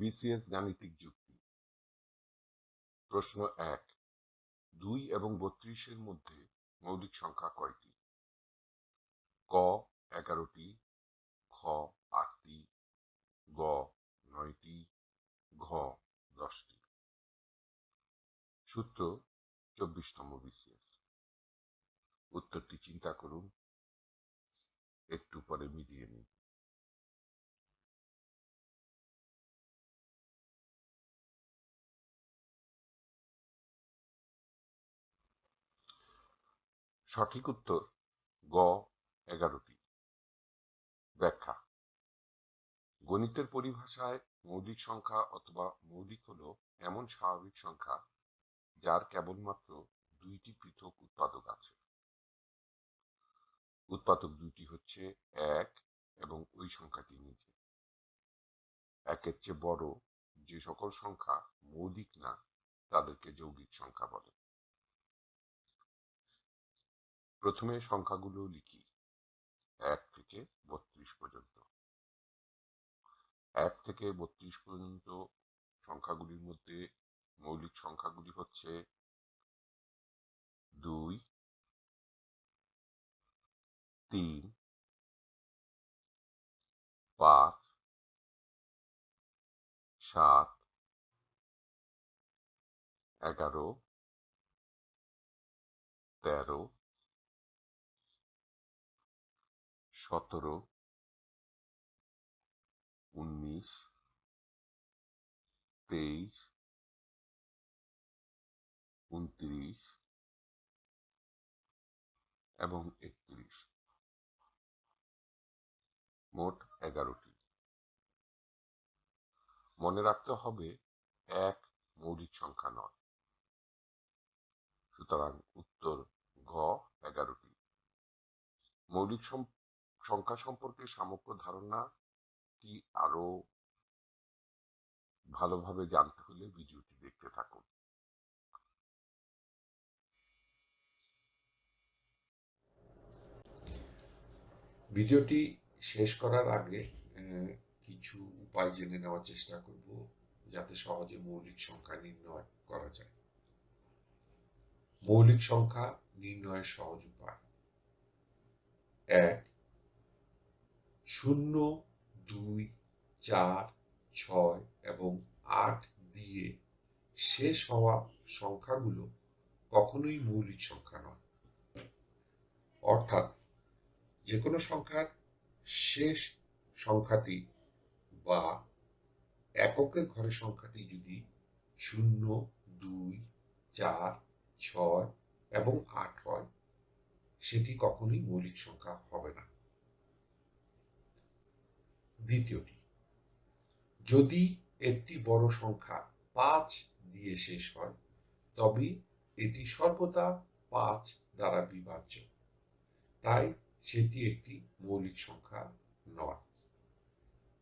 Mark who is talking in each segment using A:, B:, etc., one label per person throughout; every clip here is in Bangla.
A: বিসিএস গাণিতিক যুক্তি। প্রশ্ন ১, ২ এবং ৩২-এর মধ্যে মৌলিক সংখ্যা কয়টি? ক ১১টি, খ ৮টি, গ ৯টি, ঘ ১০টি। সূত্র ২৪তম বিসিএস। উত্তরটি চিন্তা করুন, একটু পরে মিলিয়ে নিন। সঠিক উত্তর গ ১১টি। ব্যাখ্যা: গণিতের পরিভাষায় মৌলিক সংখ্যা অথবা মৌলিক হলো এমন স্বাভাবিক সংখ্যা যার কেবলমাত্র দুইটি পৃথক উৎপাদক আছে। উৎপাদক দুইটি হচ্ছে ১ এবং ওই সংখ্যাটি নিজে। ১-এর চেয়ে বড় যে সকল সংখ্যা মৌলিক না তাদেরকে যৌগিক সংখ্যা বলে। প্রথমে সংখ্যাগুলো লিখি ১ থেকে ৩২ পর্যন্ত। ১ থেকে ৩২ পর্যন্ত সংখ্যাগুলির মধ্যে মৌলিক সংখ্যাগুলি হচ্ছে ২, ৩, ৫, ৭, ১১, ১৩, ১৭, ১৯, ২৩, ২৯ এবং ৩১। মোট ১১টি। মনে রাখতে হবে ১ মৌলিক সংখ্যা নয়। সুতরাং উত্তর ঘ ১১টি। মৌলিক সংখ্যা সম্পর্কে সামগ্র ধারণাটি আরো ভালোভাবে জানতে হলে ভিডিওটি দেখতে থাকুন।
B: ভিডিওটি শেষ করার আগে কিছু উপায় জেনে নেওয়ার চেষ্টা করব যাতে সহজে মৌলিক সংখ্যা নির্ণয় করা যায়। মৌলিক সংখ্যা নির্ণয়ের সহজ উপায়: ১, ০, ২, ৪, ৬ এবং ৮ দিয়ে শেষ হওয়া সংখ্যাগুলো কখনোই মৌলিক সংখ্যা নয়। অর্থাৎ যে কোনো সংখ্যার শেষ সংখ্যাটি বা এককের ঘরের সংখ্যাটি যদি ০, ২, ৪, ৬ এবং ৮ হয়, সেটি কখনোই মৌলিক সংখ্যা হবে না। দ্বিতীয়টি, যদি একটি বড় সংখ্যা ৫ দিয়ে শেষ হয়, তবে এটি সর্বদা ৫ দ্বারা বিভাজ্য, তাই সেটি একটি মৌলিক সংখ্যা নয়।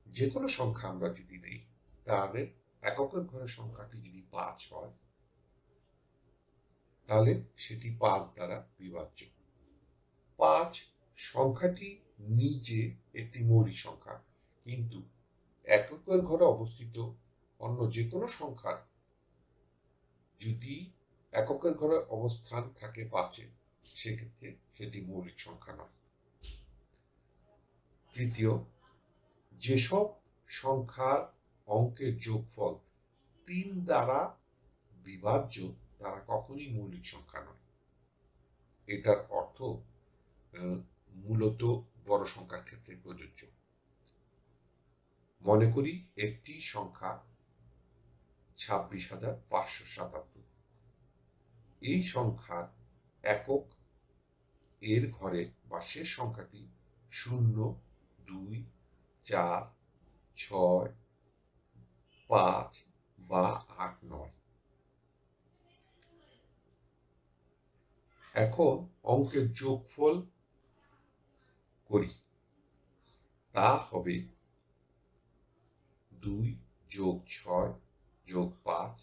B: যে কোনো সংখ্যা আমরা যদি নেই, তাহলে এককের ঘরের সংখ্যাটি যদি ৫ হয়, তাহলে সেটি ৫ দ্বারা বিভাজ্য। ৫ সংখ্যাটি নিজে একটি মৌলিক সংখ্যা, কিন্তু এককের ঘরে অবস্থিত অন্য যে কোনো সংখ্যার যদি এককের ঘরে অবস্থান থাকে ৫-এ, সেক্ষেত্রে সেটি মৌলিক সংখ্যা নয়। তৃতীয়, যেসব সংখ্যার অঙ্কের যোগফল ৩ দ্বারা বিভাজ্য তারা কখনোই মৌলিক সংখ্যা নয়। এটার অর্থ মূলত বড় সংখ্যার ক্ষেত্রে প্রযোজ্য। মনে করি একটি সংখ্যা ২৬,৫৭৭। এই সংখ্যার একক এর ঘরে বা শেষ সংখ্যাটি ০, ২, ৪, ৬, ৫ বা ৮ নয়। এখন অঙ্কের যোগফল করি, তা হবে ২ যোগ ৬ যোগ ৫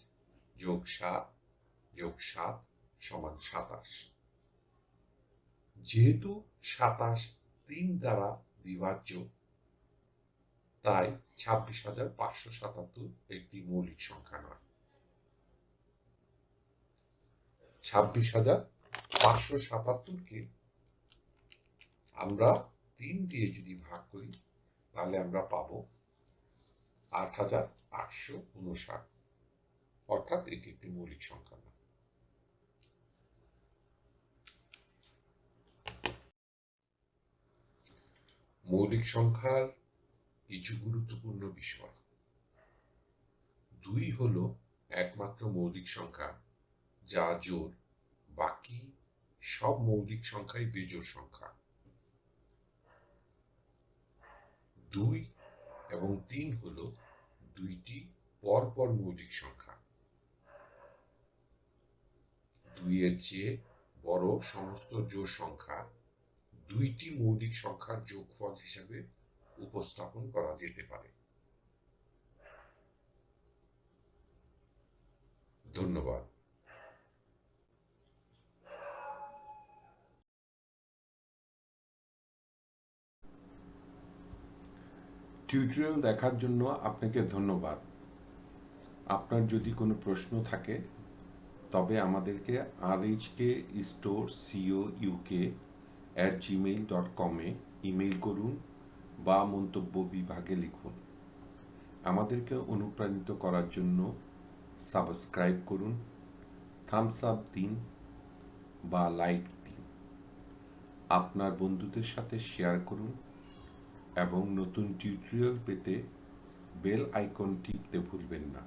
B: যোগ ৭ যোগ ৭ সমান ২৭। যেহেতু ২৭ ৩ দ্বারা বিভাজ্য, তাই 26,577 একটি মৌলিক সংখ্যা নয়। 26,577কে আমরা 3 দিয়ে যদি ভাগ করি তাহলে আমরা পাবো 8,859, অর্থাৎ এটি একটি মৌলিক সংখ্যা নয়। মৌলিক সংখ্যার কিছু গুরুত্বপূর্ণ বিষয়। 2 হলো একমাত্র মৌলিক সংখ্যা যা জোড়, বাকি সব মৌলিক সংখ্যাই বেজোড় সংখ্যা। 2 এবং 3 হলো দুইটি পরপর মৌলিক সংখ্যা। 2 এর চেয়ে বড় সমস্ত জোড় সংখ্যা দুইটি মৌলিক সংখ্যার যোগফল হিসাবে উপস্থাপন করা যেতে পারে। ধন্যবাদ।
A: টিউটোরিয়াল দেখার জন্য আপনাকে ধন্যবাদ। আপনার যদি কোনো প্রশ্ন থাকে তবে আমাদেরকে rhkstorecouk@gmail.com-এ ইমেইল করুন বা মন্তব্য বিভাগে লিখুন। আমাদেরকে অনুপ্রাণিত করার জন্য সাবস্ক্রাইব করুন, থামস আপ দিন বা লাইক দিন, আপনার বন্ধুদের সাথে শেয়ার করুন এবং নতুন টিউটোরিয়াল পেতে বেল আইকন টিপতে ভুলবেন না।